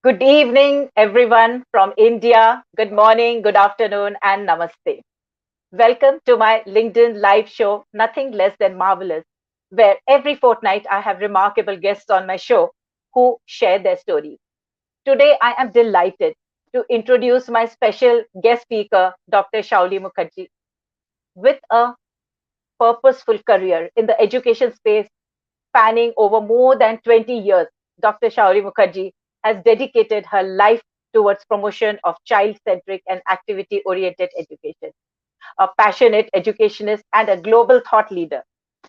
Good evening, everyone from India. Good morning, good afternoon, and namaste. Welcome to my LinkedIn live show, Nothing Less Than Marvelous, where every fortnight I have remarkable guests on my show who share their stories. Today, I am delighted to introduce my special guest speaker, Dr. Shauli Mukherjee. With a purposeful career in the education space spanning over more than 20 years, Dr. Shauli Mukherjee has dedicated her life towards promotion of child-centric and activity-oriented education. A passionate educationist and a global thought leader,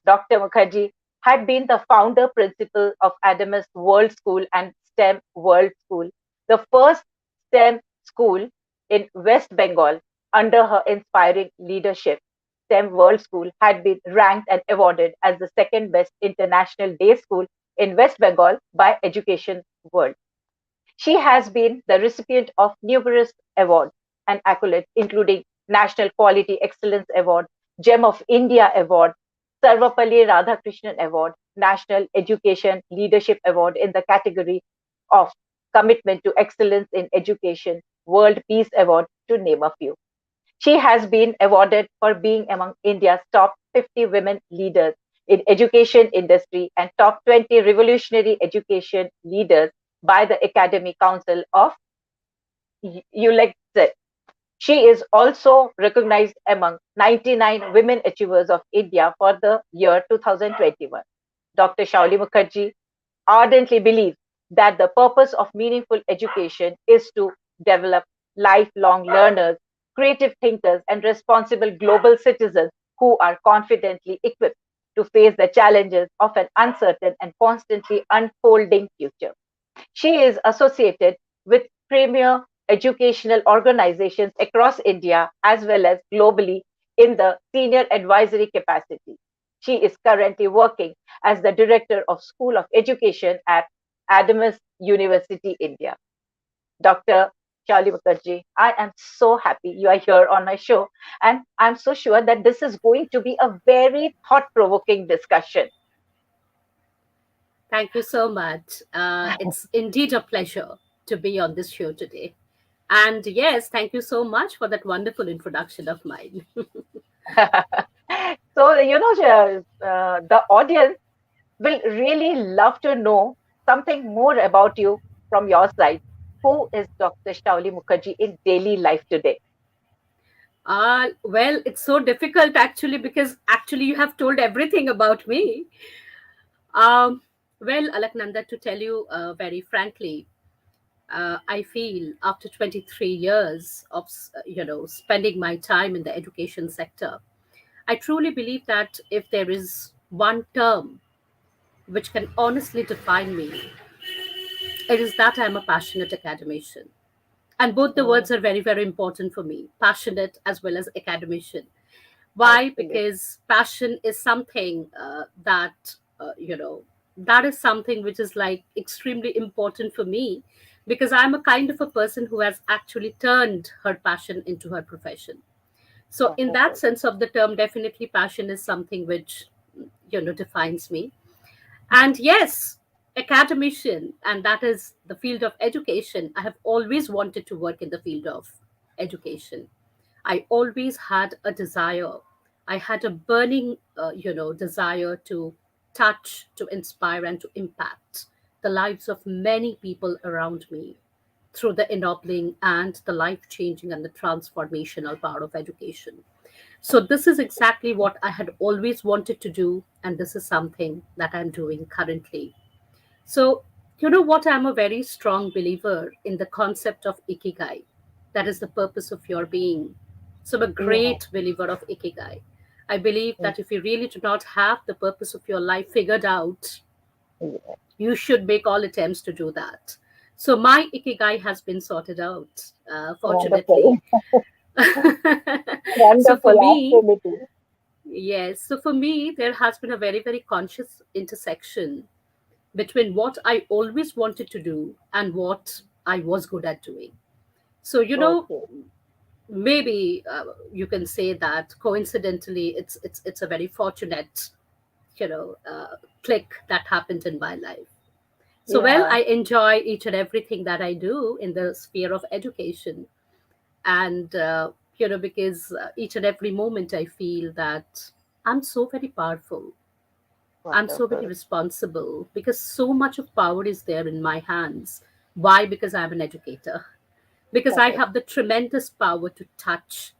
Dr. Mukherjee had been the founder principal of Adamas World School and STEM World School, the first STEM school in West Bengal. Under her inspiring leadership, STEM World School had been ranked and awarded as the second best international day school in West Bengal by Education World. She has been the recipient of numerous awards and accolades, including National Quality Excellence Award, Gem of India Award, Sarvapalli Radhakrishnan Award, National Education Leadership Award in the category of Commitment to Excellence in Education, World Peace Award, to name a few. She has been awarded for being among India's top 50 women leaders in education industry and top 20 revolutionary education leaders by the Academy Council of ULEX. She is also recognized among 99 women achievers of India for the year 2021. Dr. Shauli Mukherjee ardently believes that the purpose of meaningful education is to develop lifelong learners, creative thinkers, and responsible global citizens who are confidently equipped to face the challenges of an uncertain and constantly unfolding future. She is associated with premier educational organizations across India as well as globally in the senior advisory capacity. She is currently working as the director of School of Education at Adamas University, India. Dr. Shauli Mukherjee, I am so happy you are here on my show, and I'm so sure that this is going to be a very thought provoking discussion. Thank you so much. It's indeed a pleasure to be on this show today. And yes, thank you so much for that wonderful introduction of mine. So, the audience will really love to know something more about you from your side. Who is Dr. Shauli Mukherjee in daily life today? Well, it's so difficult actually because actually you have told everything about me. Um, well, Alaknanda, to tell you very frankly, I feel after 23 years of spending my time in the education sector, I truly believe that if there is one term which can honestly define me, it is that I'm a passionate academician. And both the Mm, words are very, very important for me, passionate as well as academician. Why? absolutely. Because passion is something that is something which is like extremely important for me because I'm a kind of a person who has actually turned her passion into her profession. So, in that Wonderful. sense of the term, definitely passion is something which, defines me. And yes, academician, and that is the field of education. I have always wanted to work in the field of education. I always had a desire. I had a burning, desire to touch, to inspire, and to impact the lives of many people around me through the ennobling and the life changing and the transformational power of education. So, this is exactly what I had always wanted to do, and this is something that I'm doing currently. So, you know what? I'm a very strong believer in the concept of ikigai, that is the purpose of your being. So, I'm a Yeah, great believer of ikigai. I believe mm, that if you really do not have the purpose of your life figured out, yeah. you should make all attempts to do that. So, my ikigai has been sorted out, Wonderful. fortunately. So, for Wonderful, me, absolutely. yes. So for me, there has been a very, very conscious intersection between what I always wanted to do and what I was good at doing. So, Okay. maybe you can say that coincidentally, it's a very fortunate, you know, uh, click that happened in my life. So, well, Yeah. I enjoy each and everything that I do in the sphere of education. And, because each and every moment I feel that I'm so very powerful. I'm so very Wonderful. responsible because so much of power is there in my hands. Why? Because I'm an educator. Because I Correct. have the tremendous power to touch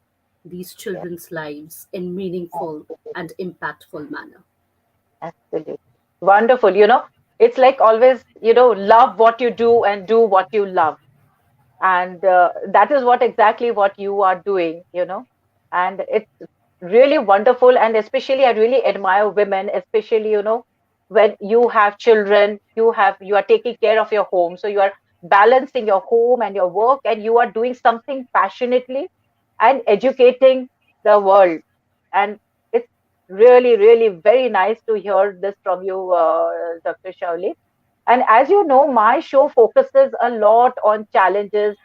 these Yes. children's lives in meaningful Absolutely. and impactful manner. Absolutely. Wonderful. It's like always, love what you do and do what you love. And that is exactly what you are doing. And it's really wonderful. And especially, I really admire women, especially, when you have children, you are taking care of your home. So you are balancing your home and your work, and you are doing something passionately and educating the world. And it's really, really very nice to hear this from you, Dr. Shauli. And as you know, my show focuses a lot on challenges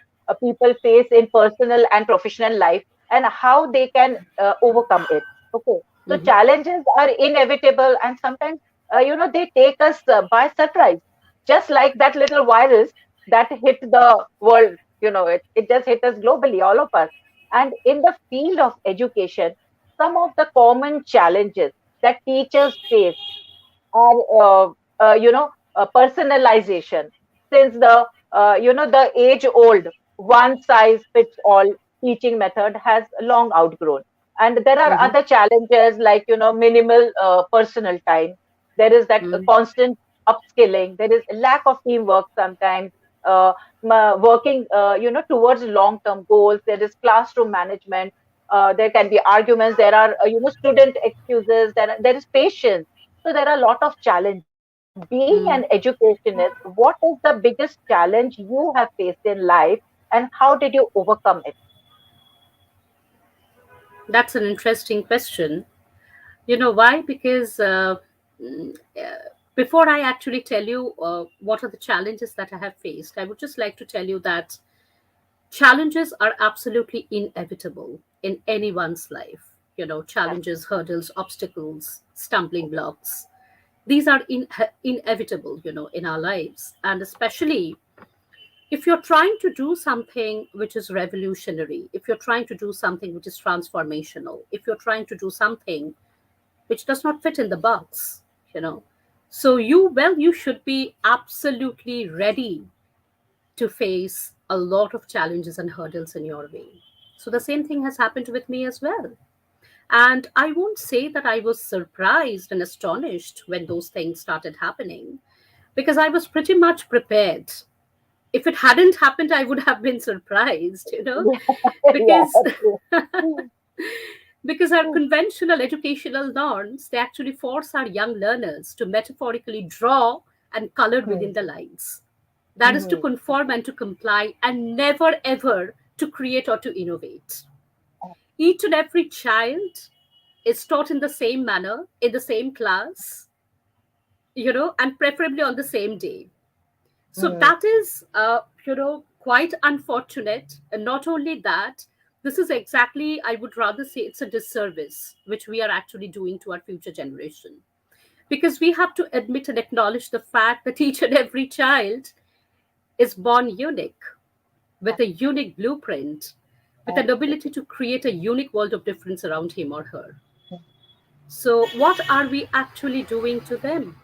people face in personal and professional life and how they can overcome it. Okay. So Hmm. challenges are inevitable and sometimes, they take us by surprise, just like that little virus that hit the world. It just hit us globally, all of us. And in the field of education, some of the common challenges that teachers face are personalization, since the age old one size fits all teaching method has long outgrown. And there are Hmm. other challenges like minimal personal time. There is that Hmm. constant upskilling. There is lack of teamwork sometimes. uh, Working towards long term goals. There is classroom management. There can be arguments. There are student excuses. There is patience. So there are a lot of challenges. Being an Hmm. educationist, what is the biggest challenge you have faced in life and how did you overcome it? That's an interesting question. You know why? Because mm, before I actually tell you what are the challenges that I have faced, I would just like to tell you that challenges are absolutely inevitable in anyone's life. Challenges, hurdles, obstacles, stumbling blocks. These are inevitable, in our lives. And especially if you're trying to do something which is revolutionary, if you're trying to do something which is transformational, if you're trying to do something which does not fit in the box, you know. So you should be absolutely ready to face a lot of challenges and hurdles in your way. So the same thing has happened with me as well. And I won't say that I was surprised and astonished when those things started happening because I was pretty much prepared. If it hadn't happened, I would have been surprised, Yeah, because true. because our conventional educational norms, they actually force our young learners to metaphorically draw and color within Hmm. the lines. That is to Hmm. conform and to comply and never ever to create or to innovate. Each and every child is taught in the same manner, in the same class, and preferably on the same day. So Hmm. that is, quite unfortunate. And not only that, this is exactly, I would rather say, it's a disservice which we are actually doing to our future generation. Because we have to admit and acknowledge the fact that each and every child is born unique, with a unique blueprint, with an ability Absolutely. to create a unique world of difference around him or her. So, what are we actually doing to them?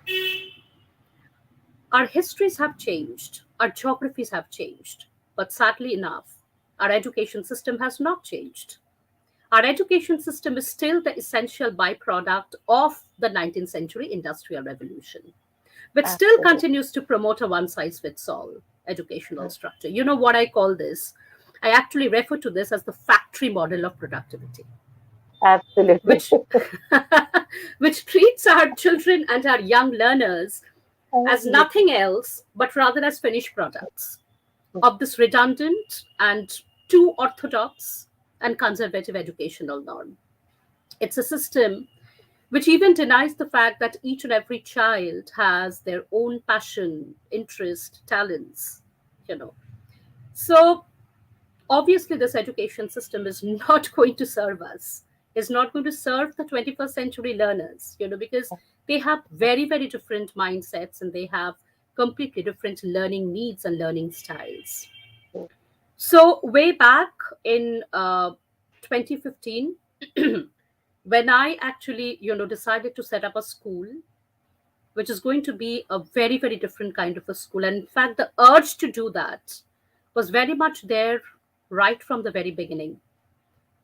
Our histories have changed, our geographies have changed, but sadly enough, our education system has not changed. Our education system is still the essential byproduct of the 19th century industrial revolution, which still Absolutely. continues to promote a one size fits all educational structure. You know what I call this? I actually refer to this as the factory model of productivity, Absolutely. which which treats our children and our young learners as Absolutely. nothing else but rather as finished products of this redundant and too orthodox and conservative educational norm. It's a system which even denies the fact that each and every child has their own passion, interest, talents, you know. So obviously this education system is not going to serve us, is not going to serve the 21st century learners, because they have very, very different mindsets and they have completely different learning needs and learning styles. True. So, way back in 2015, when I actually, decided to set up a school, which is going to be a very, very different kind of a school. And in fact, the urge to do that was very much there right from the very beginning.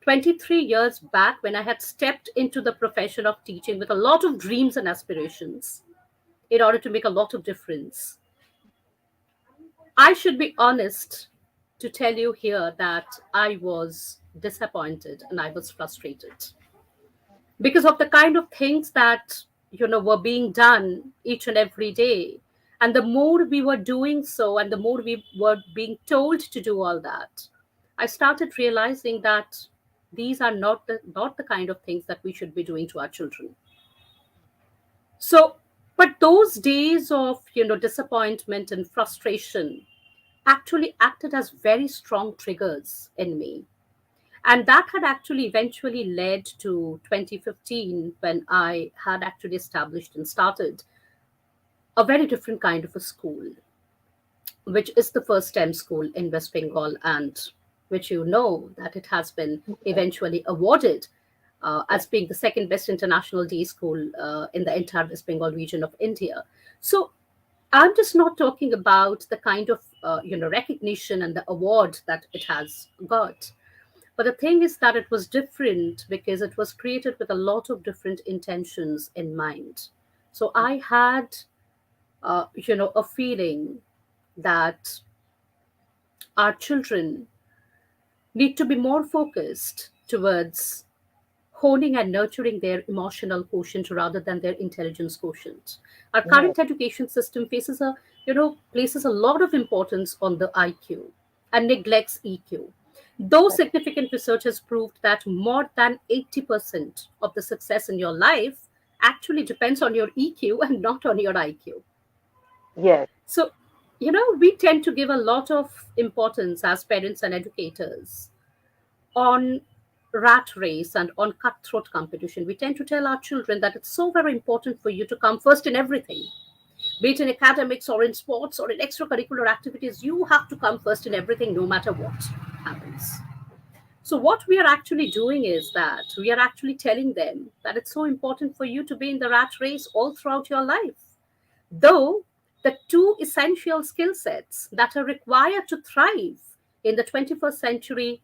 23 years back, when I had stepped into the profession of teaching with a lot of dreams and aspirations in order to make a lot of difference, I should be honest to tell you here that I was disappointed and I was frustrated because of the kind of things that were being done each and every day. And the more we were doing so and the more we were being told to do all that, I started realizing that these are not the kind of things that we should be doing to our children. So, but those days of disappointment and frustration actually acted as very strong triggers in me. And that had actually eventually led to 2015, when I had actually established and started a very different kind of a school, which is the first STEM school in West Bengal, and which that it has been Yes. eventually awarded Yes. as being the second best international day school in the entire West Bengal region of India. So I'm just not talking about the kind of recognition and the award that it has got. But the thing is that it was different because it was created with a lot of different intentions in mind. So I had, a feeling that our children need to be more focused towards honing and nurturing their emotional quotient rather than their intelligence quotient. Our Yes. current education system places a lot of importance on the IQ and neglects EQ. Though Correct. significant research has proved that more than 80% of the success in your life actually depends on your EQ and not on your IQ. Yes. So, we tend to give a lot of importance as parents and educators on rat race and on cutthroat competition. We tend to tell our children that it's so very important for you to come first in everything, be it in academics or in sports or in extracurricular activities. You have to come first in everything, no matter what happens. So, what we are actually doing is that we are actually telling them that it's so important for you to be in the rat race all throughout your life. Though the two essential skill sets that are required to thrive in the 21st century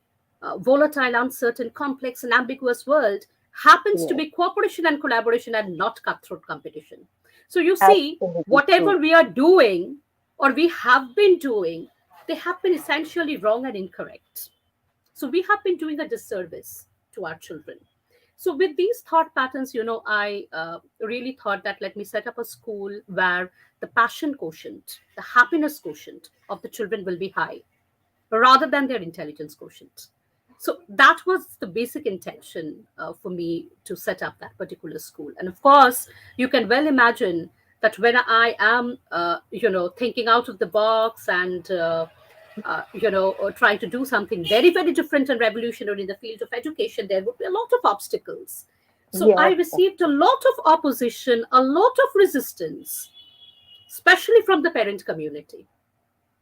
volatile, uncertain, complex, and ambiguous world happens to Yes. be cooperation and collaboration and not cutthroat competition. So you see, Absolutely true. whatever we are doing or we have been doing, they have been essentially wrong and incorrect. So we have been doing a disservice to our children. So with these thought patterns, I really thought that let me set up a school where the passion quotient, the happiness quotient of the children will be high rather than their intelligence quotient. So that was the basic intention for me to set up that particular school. And of course, you can well imagine that when I am, thinking out of the box and trying to do something very, very different and revolutionary in the field of education, there would be a lot of obstacles. So I Yes. received a lot of opposition, a lot of resistance, especially from the parent community.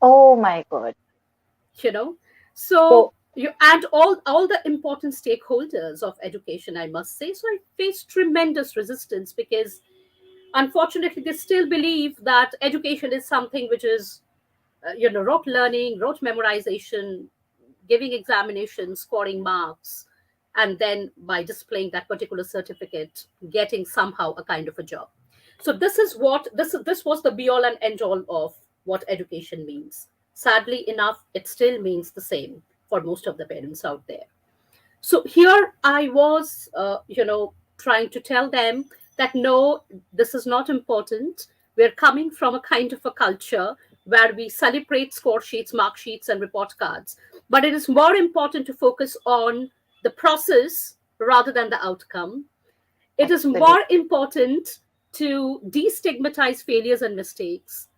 Oh my God. you know So so you and all the important stakeholders of education, I must say. So I faced tremendous resistance because unfortunately they still believe that education is something which is rote learning, rote memorization, giving examinations, scoring marks, and then by displaying that particular certificate, getting somehow a kind of a job. So this was the be all and end all of what education means. Sadly enough, it still means the same for most of the parents out there. So here I was, trying to tell them that no, this is not important. We're coming from a kind of a culture where we celebrate score sheets, mark sheets, and report cards. But it is more important to focus on the process rather than the outcome. It is absolutely. more important to destigmatize failures and mistakes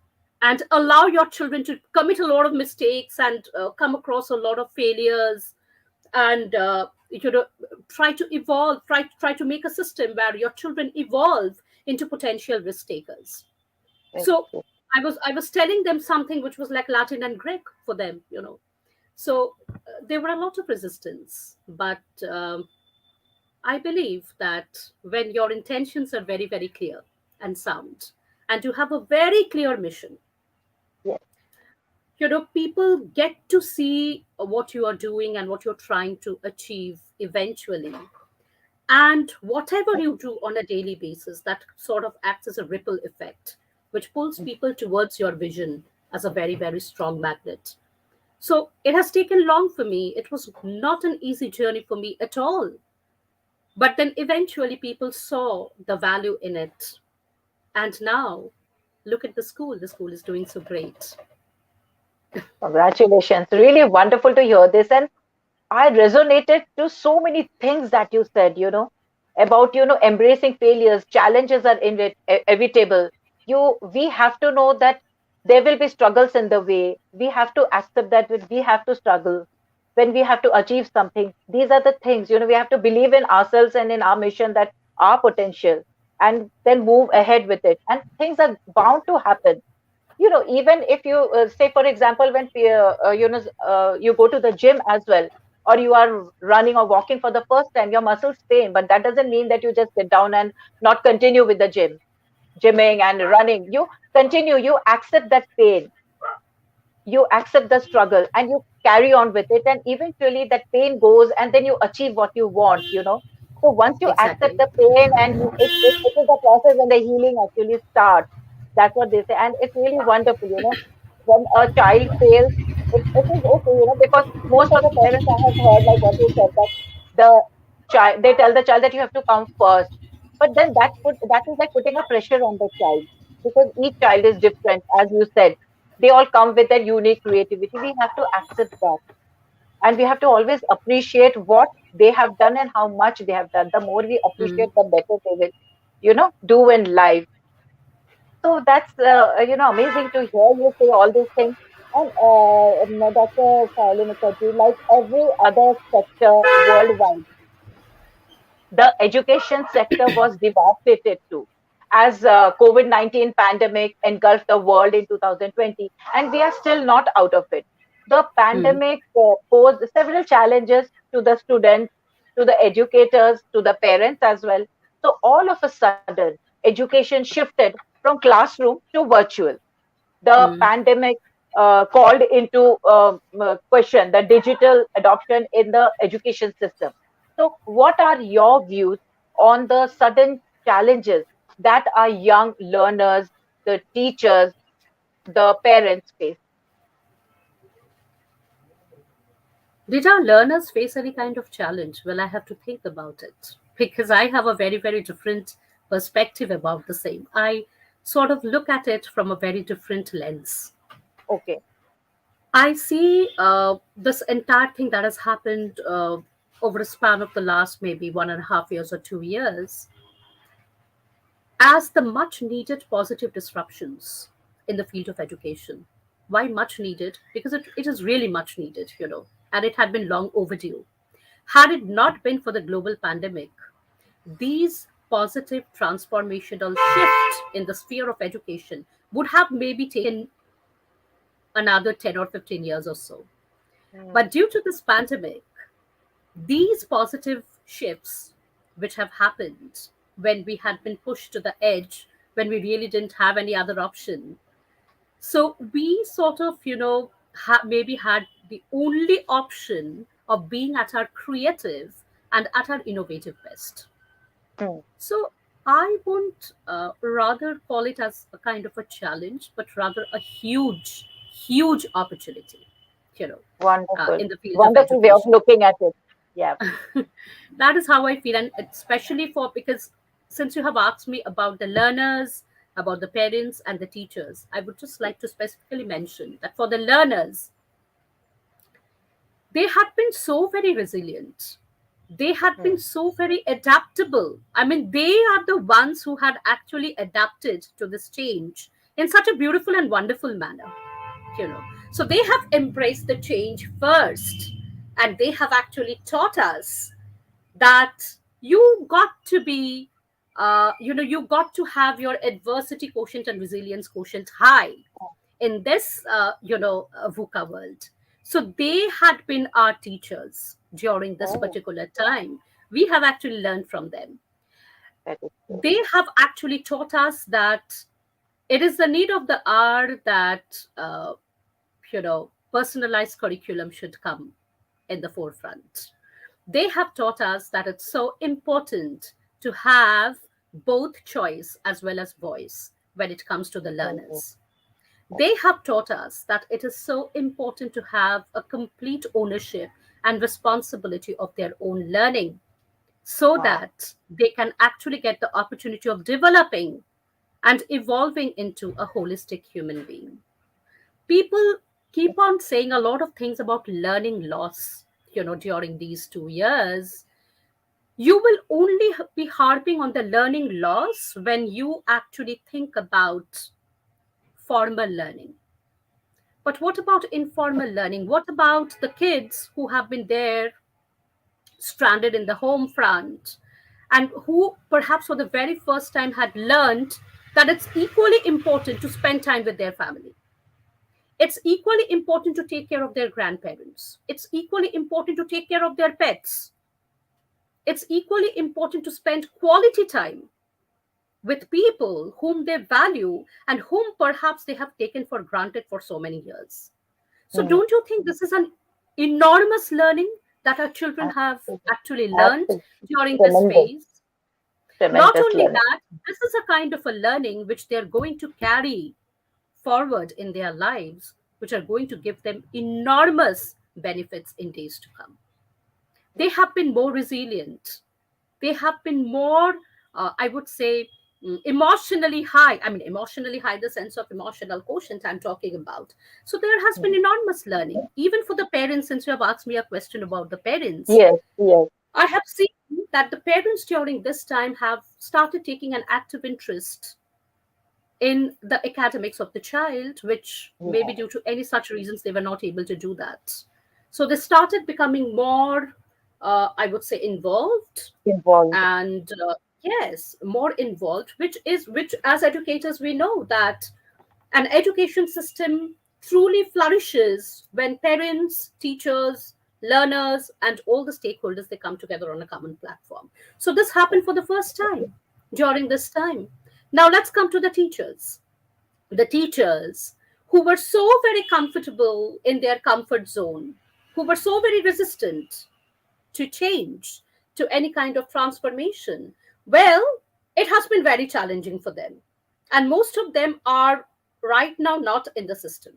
and allow your children to commit a lot of mistakes and come across a lot of failures and try to evolve, try to make a system where your children evolve into potential risk takers. Very So true. I was telling them something which was like Latin and Greek for them, So there were a lot of resistance, but I believe that when your intentions are very, very clear and sound, and you have a very clear mission, Yes. people get to see what you are doing and what you're trying to achieve eventually. And whatever you do on a daily basis, that sort of acts as a ripple effect, which pulls people towards your vision as a very, very strong magnet. So it has taken long for me. It was not an easy journey for me at all. But then eventually people saw the value in it. And now look at the school. The school is doing so great. Congratulations. Really wonderful to hear this. And I resonated to so many things that you said, about, embracing failures. Challenges are inevitable. We have to know that there will be struggles in the way. We have to accept that we have to struggle when we have to achieve something. These are the things, we have to believe in ourselves and in our mission, that our potential, and then move ahead with it. And things are bound to happen. Even if you say, for example, when you go to the gym as well, or you are running or walking for the first time, your muscles pain, but that doesn't mean that you just sit down and not continue with the gymming and running. You continue, you accept that pain, you accept the struggle, and you carry on with it, and eventually that pain goes, and then you achieve what you want. So once you accept Exactly. the pain, and it is the process when the healing actually starts. That's what they say, and it's really wonderful. When a child fails, it is okay, because most of the parents, I have heard, like what you said, that the child, they tell the child that you have to come first, but then that is like putting a pressure on the child, because each child is different, as you said. They all come with their unique creativity. We have to accept that, and we have to always appreciate what they have done and how much they have done. The more we Mm. appreciate, the better they will, do in life. So that's amazing to hear you say all these things. And Dr. Shauli Mukherjee, like every other sector worldwide, the education sector was devastated too, as COVID-19 pandemic engulfed the world in 2020, and we are still not out of it. The Mm. pandemic posed several challenges to the students, to the educators, to the parents as well. So all of a sudden, education shifted from classroom to virtual. The Mm. pandemic called into question the digital adoption in the education system. So, what are your views on the sudden challenges that our young learners, the teachers, the parents face? Did our learners face any kind of challenge? Well, I have to think about it because I have a very, very different perspective about the same. I sort of look at it from a very different lens. Okay. I see this entire thing that has happened over a span of the last maybe 1.5 years or 2 years as the much needed positive disruptions in the field of education. Why much needed? Because it is really much needed, and it had been long overdue. Had it not been for the global pandemic, these positive transformational shifts in the sphere of education would have maybe taken another 10 or 15 years or so. Hmm. But due to this pandemic, these positive shifts, which have happened when we had been pushed to the edge, when we really didn't have any other option, so we sort of, maybe had the only option of being at our creative and at our innovative best. Hmm. So I won't rather call it as a kind of a challenge, but rather a huge, huge opportunity, Wonderful. in the field of Wonderful way of education. looking at it. Yeah. That is how I feel, and especially for because since you have asked me about the learners, about the parents, and the teachers, I would just like to specifically mention that for the learners, they had been so very resilient. They had Hmm. been so very adaptable. I mean, they are the ones who had actually adapted to this change in such a beautiful and wonderful manner, you know. So they have embraced the change first, and they have actually taught us that you got to be You got to have your adversity quotient and resilience quotient high in this, VUCA world. So they had been our teachers during this Oh, particular time. We have actually learned from them. that is true. They have actually taught us that it is the need of the hour that, personalized curriculum should come in the forefront. They have taught us that it's so important to have both choice as well as voice when it comes to the Mhm. learners. They have taught us that it is so important to have a complete ownership and responsibility of their own learning so Wow. that they can actually get the opportunity of developing and evolving into a holistic human being. People keep on saying a lot of things about learning loss, during these 2 years. You will only be harping on the learning loss when you actually think about formal learning. But what about informal learning? What about the kids who have been there stranded in the home front and who perhaps for the very first time had learned that it's equally important to spend time with their family? It's equally important to take care of their grandparents. It's equally important to take care of their pets. It's equally important to spend quality time with people whom they value and whom perhaps they have taken for granted for so many years. So, Mhm. don't you think this is an enormous learning that our children have Absolutely. actually learned Absolutely. during this Tremendous, phase? Not tremendous only learning. that, this is a kind of a learning which they're going to carry forward in their lives, which are going to give them enormous benefits in days to come. They have been more resilient. They have been more, I would say, emotionally high. I mean, emotionally high, the sense of emotional quotient I'm talking about. So there has been Mhm. enormous learning, even for the parents. Since you have asked me a question about the parents, Yes, yes, I have seen that the parents during this time have started taking an active interest in the academics of the child, which maybe yeah. due to any such reasons they were not able to do that. So they started becoming more, I would say, involved Involved. and yes, more involved, which as educators we know that an education system truly flourishes when parents, teachers, learners, and all the stakeholders they come together on a common platform. So this happened for the first time during this time. Now let's come to the teachers. The teachers who were so very comfortable in their comfort zone, who were so very resistant to change, to any kind of transformation, well, it has been very challenging for them. And most of them are right now not in the system,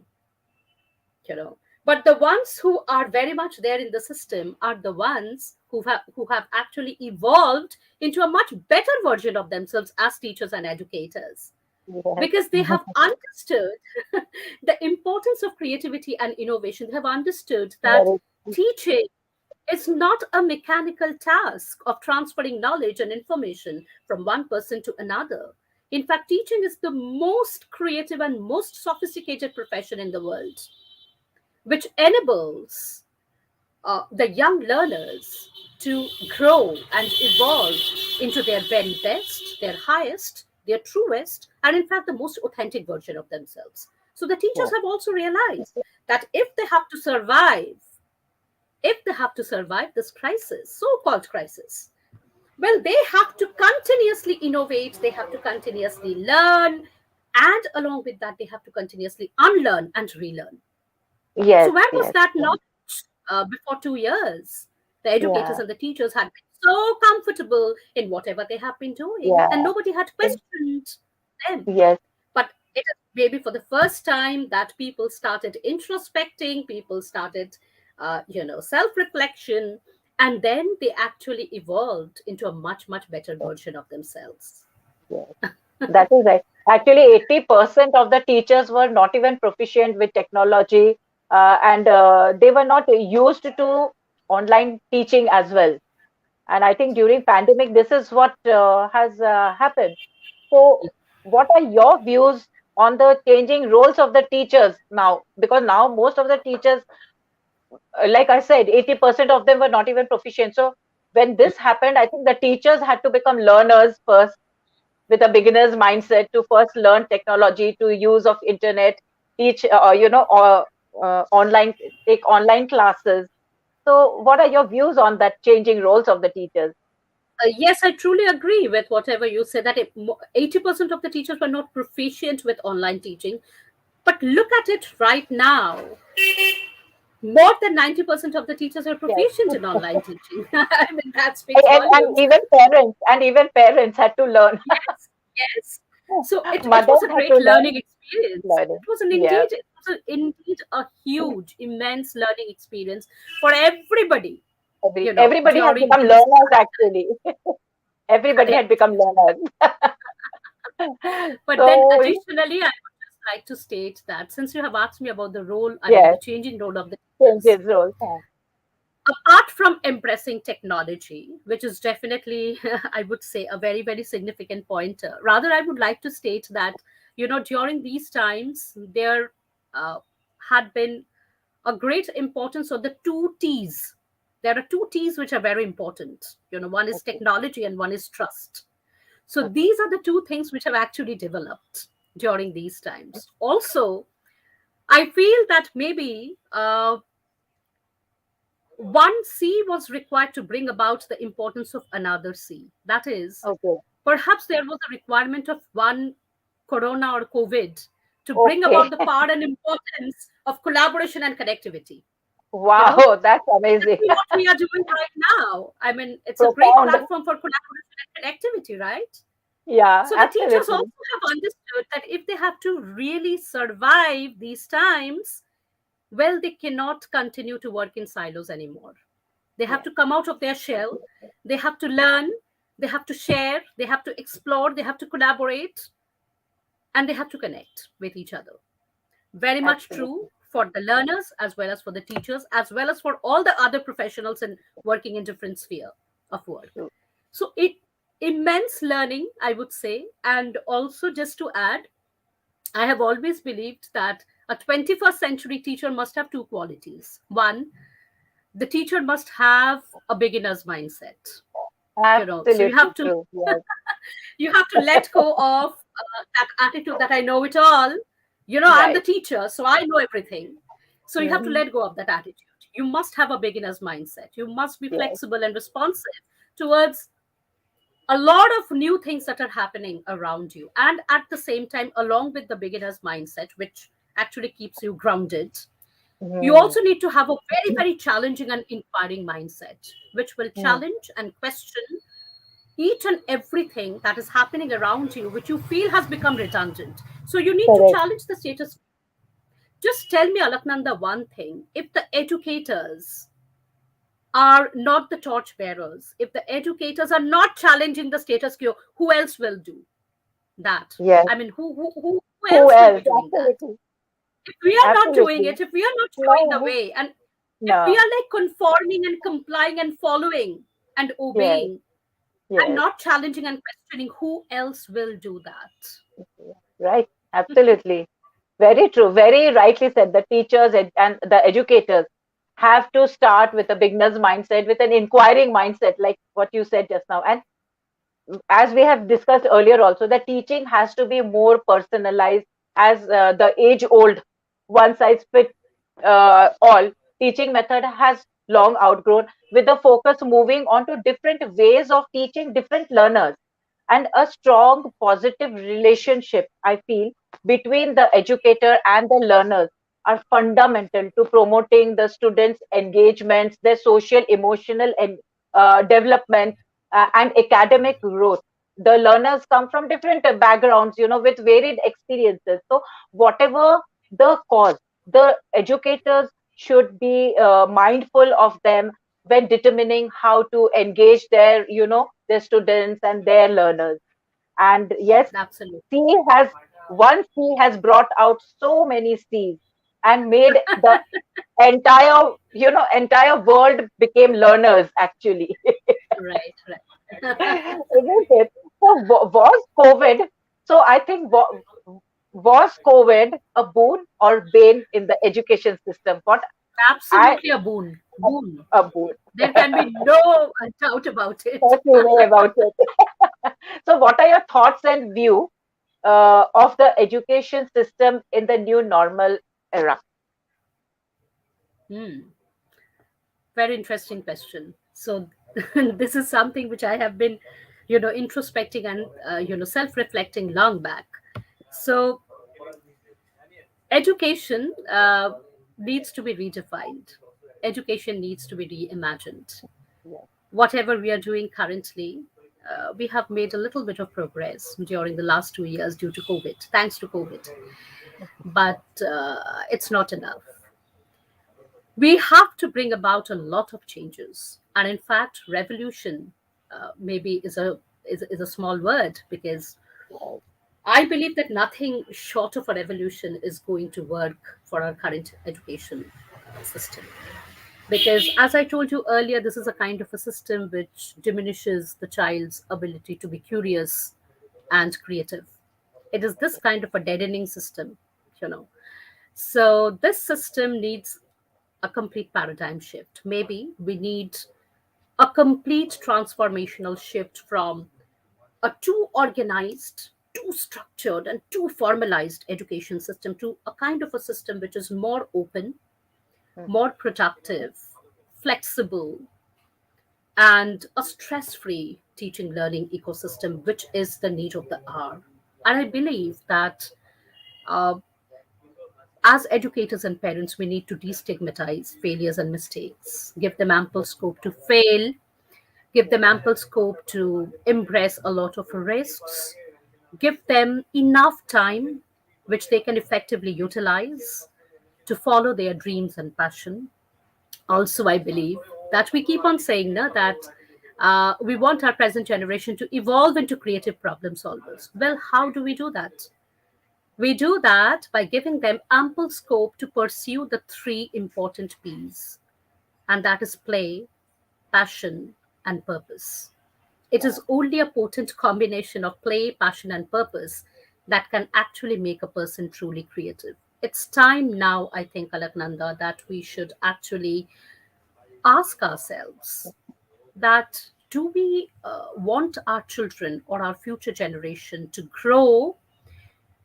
you know. But the ones who are very much there in the system are the ones who have actually evolved into a much better version of themselves as teachers and educators Yes. because they have understood the importance of creativity and innovation. They have understood that Very. teaching is not a mechanical task of transferring knowledge and information from one person to another. In fact, teaching is the most creative and most sophisticated profession in the world, which enables the young learners to grow and evolve into their very best, their highest, their truest, and in fact, the most authentic version of themselves. So the teachers Yes. have also realized that if they have to survive this crisis, so called crisis, well, they have to continuously innovate, they have to continuously learn, and along with that, they have to continuously unlearn and relearn. So, Yes. where was Yes. that knowledge before 2 years? The educators Yeah. and the teachers had been so comfortable in whatever they have been doing, Yeah. and nobody had questioned them. Yes. But it is maybe for the first time that people started introspecting, people started, self reflection, and then they actually evolved into a much, much better version of themselves. Yes. That is right. Actually, 80% of the teachers were not even proficient with technology, and they were not used to online teaching as well. And I think during pandemic, this is what has happened. So, what are your views on the changing roles of the teachers now? Because now most of the teachers, like I said, 80% of them were not even proficient. So, when this happened, I think the teachers had to become learners first, with a beginner's mindset to first learn technology, to use of internet, teach, or online, take online classes. So, what are your views on that changing roles of the teachers? Yes, I truly agree with whatever you said, that 80% of the teachers were not proficient with online teaching. But look at it right now. More than 90% of the teachers are Yes. proficient in online teaching. I mean, that and, speaks and volumes. even parents had to learn. Yes, yes. So it was Mothers a had to great learn learning experience. learning. Yeah, It was indeed a huge, immense learning experience for everybody, everybody had during become these learners actually. Everybody had correct. become learners. But then So additionally, I would just like to state that since you have asked me about the role, I mean, yes, the changing role of the teachers, changes roles. Huh. apart from embracing technology, which is definitely, I would say, a very, very significant pointer, rather, I would like to state that, during these times, there uh, had been a great importance of the two T's. There are two T's which are very important. One is Okay, technology and one is trust. So okay, these are the two things which have actually developed during these times. Also, I feel that maybe one C was required to bring about the importance of another C. That is, okay, perhaps there was a requirement of one corona or COVID to bring okay. about the power and importance of collaboration and connectivity. You know, Wow, that's amazing. exactly what we are doing right now. I mean, it's a great Profound. platform for collaboration and connectivity, right? Yeah, So the teachers absolutely. also have understood that if they have to really survive these times, well, they cannot continue to work in silos anymore. They have Yes, to come out of their shell. They have to learn. They have to share. They have to explore. They have to collaborate. And they have to connect with each other. Very much absolutely true for the learners as well as for the teachers, as well as for all the other professionals in working in different sphere of work. true. So it immense learning, I would say. And also, just to add, I have always believed that a 21st century teacher must have two qualities. One, the teacher must have a beginner's mindset. So you Absolutely have to true. Yes. you have to let go of that attitude that I know it all. I'm the Right. teacher, so I know everything. So you have to Mhm. let go of that attitude. You must have a beginner's mindset. You must be Yes. flexible and responsive towards a lot of new things that are happening around you. And at the same time, along with the beginner's mindset, which actually keeps you grounded, you Mhm. also need to have a very, very challenging and inspiring mindset, which will Mhm. challenge and question each and everything that is happening around you, which you feel has become redundant. So you need to Correct. challenge the status. Just tell me, Alaknanda, one thing. If the educators are not the torch bearers, if the educators are not challenging the status quo, who else will do that? Yes. I mean, who Who else will else? be doing that? Absolutely. If we are not doing Absolutely. it, if we are not showing the No. way, and if we No. are like conforming and complying and following and Yes. obeying and Yes. not challenging and questioning, who else will do that? Right. Absolutely. Very true. Very rightly said. The teachers and the educators have to start with a beginner's mindset, with an inquiring mindset, like what you said just now. And as we have discussed earlier also, the teaching has to be more personalized, as the age old one size fit all teaching method has long outgrown, with the focus moving on to different ways of teaching different learners. And a strong positive relationship, I feel, between the educator and the learners are fundamental to promoting the students engagements, their social emotional and development, and academic growth. The learners come from different backgrounds, with varied experiences. So whatever the cause, the educators should be mindful of them when determining how to engage their students and their learners. And yes, Absolutely. C has one C has brought out so many C's and made the entire world became learners actually. Right, right. Isn't it? So was COVID, so I think was COVID a boon or bane in the education system? What I Absolutely a boon. boon. a boon. There can be no doubt about it. That's the way about it. So, what are your thoughts and view of the education system in the new normal era? Hmm. Very interesting question. So, this is something which I have been, introspecting and, self-reflecting long back. So, education needs to be redefined. Education needs to be reimagined. Yes. Whatever we are doing currently, we have made a little bit of progress during the last 2 years due to COVID, thanks to COVID, but it's not enough. We have to bring about a lot of changes, and in fact, revolution maybe is a small word, because Yes. I believe that nothing short of a revolution is going to work for our current education system. Because, as I told you earlier, this is a kind of a system which diminishes the child's ability to be curious and creative. It is this kind of a deadening system, you know. So, this system needs a complete paradigm shift. Maybe we need a complete transformational shift from a too organized, too structured, and too formalized education system to a kind of a system which is more open, Mm, more productive, flexible, and a stress free teaching learning ecosystem, which is the need of the hour. And I believe that uh, as educators and parents, we need to destigmatize failures and mistakes, give them ample scope to fail, give them ample scope to embrace a lot of risks, give them enough time which they can effectively utilize to follow their dreams and passion. Also, I believe that we keep on saying na, that we want our present generation to evolve into creative problem solvers. Well, how do we do that? We do that by giving them ample scope to pursue the three important P's, and that is play, passion, and purpose. It is only a potent combination of play, passion, and purpose that can actually make a person truly creative. It's time now, I think, Alaknanda, that we should actually ask ourselves that do we want our children or our future generation to grow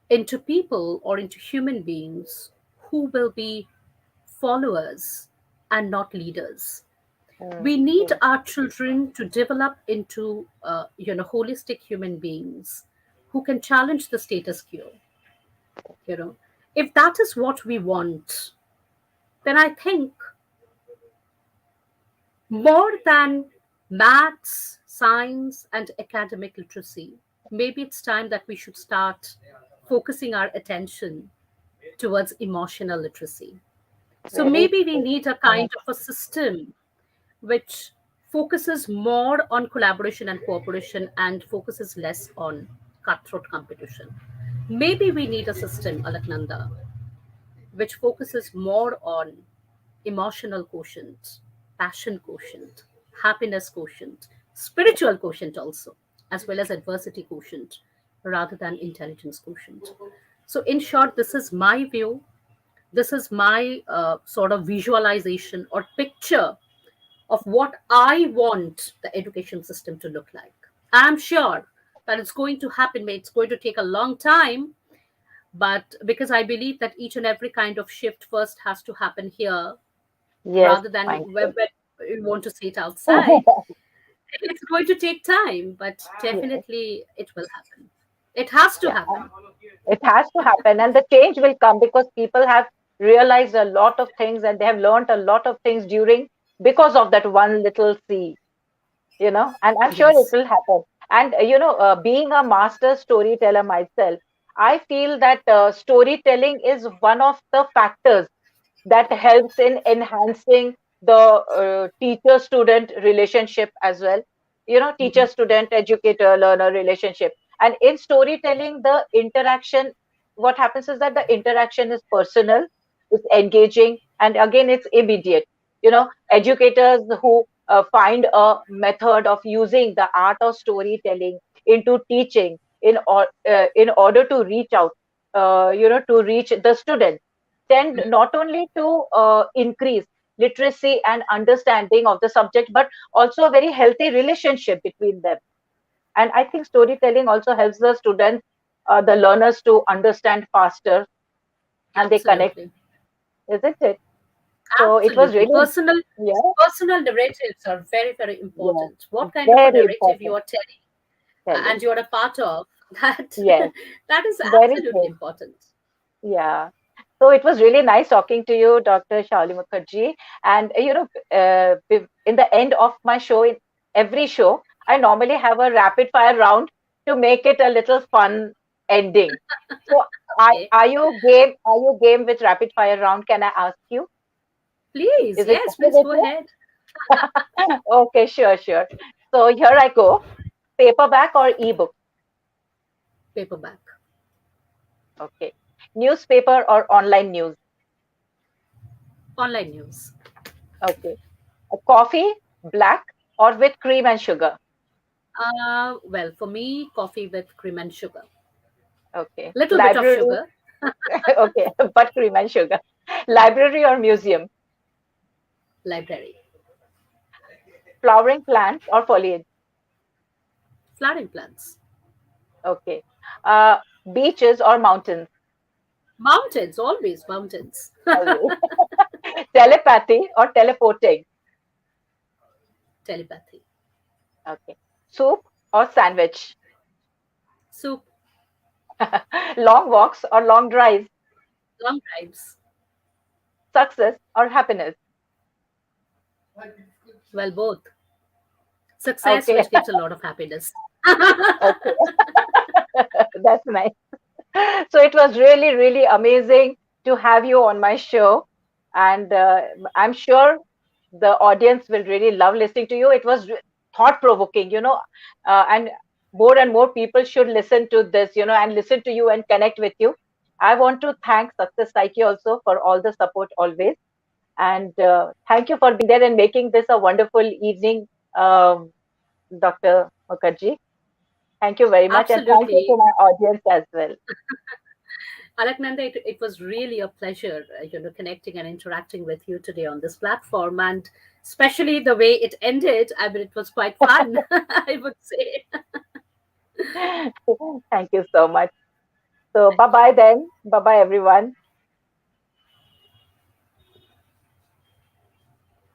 into people or into human beings who will be followers and not leaders? mm, We need mm, our children to develop into holistic human beings who can challenge the status quo. you know if that is what we want, then I think more than maths, science, and academic literacy, maybe it's time that we should start focusing our attention towards emotional literacy. So very maybe we true. need a kind of a system which focuses more on collaboration and cooperation and focuses less on cutthroat competition. Maybe we need a system, Alaknanda, which focuses more on emotional quotient, passion quotient, happiness quotient, spiritual quotient also, as well as adversity quotient, rather than intelligence quotient. So, in short, this is my view. This is my sort of visualization or picture of what I want the education system to look like. I'm sure that it's going to happen, but it's going to take a long time. But because I believe that each and every kind of shift first has to happen here Yes, rather than mindful. where you want to see it outside, it's going to take time, but Yes. definitely it will happen. It has to Yeah. happen. It has to happen, and the change will come because people have realized a lot of things and they have learned a lot of things during because of that one little seed, and I'm sure it Yes. will happen. And being a master storyteller myself, I feel that storytelling is one of the factors that helps in enhancing the teacher student relationship as well, teacher Mhm. student educator learner relationship. And in storytelling, the interaction, what happens is that the interaction is personal, it's engaging, and again it's immediate. Educators who find a method of using the art of storytelling into teaching in order to reach out, to reach the student, tend not only to increase literacy and understanding of the subject, but also a very healthy relationship between them. And I think storytelling also helps the students, the learners, to understand faster, and they connect, Absolutely. isn't it? So it was Absolutely. really, yeah, Personal narratives are very, very yeah, important. What kind of a very narrative you important. are telling and Telling. you are a part of, that Yes, that is very absolutely true. important. Yeah. So it was really nice talking to you, Dr. Shauli Mukherjee. And in the end of my show, in every show, I normally have a rapid fire round to make it a little fun ending. So, Okay. are you game? Are you game with rapid fire round? Can I ask you? Please, Is it yes, okay please with go you? ahead. Okay, sure, sure. So here I go. Paperback or ebook? Paperback. Okay. Newspaper or online news? Online news. Okay. A coffee, black or with cream and sugar? Well, for me, coffee with cream and sugar. Okay. Little bit of Library, sugar. okay, but cream and sugar. Library or museum? Library. Flowering plants or foliage? Flowering plants. Okay. Uh, Beaches or mountains? Mountains, always mountains. Always. Telepathy or teleporting? Telepathy. Okay. Soup or sandwich? Soup. Long walks or long drives? Long drives. Success or happiness? Well, both. Success, Okay. which gives a lot of happiness. Okay. That's nice. So it was really, really amazing to have you on my show. And I'm sure the audience will really love listening to you. It was thought provoking, and more people should listen to this, and listen to you and connect with you. I want to thank Success Psyche also for all the support always. And thank you for being there and making this a wonderful evening, Dr. Mukherjee. Thank you very much. And thank you to Absolutely. my audience as well. Alaknanda, it was really a pleasure, connecting and interacting with you today on this platform. And especially the way it ended, I mean, it was quite fun, I would say. Thank you so much. So, bye Thank you. bye then. Bye bye, everyone.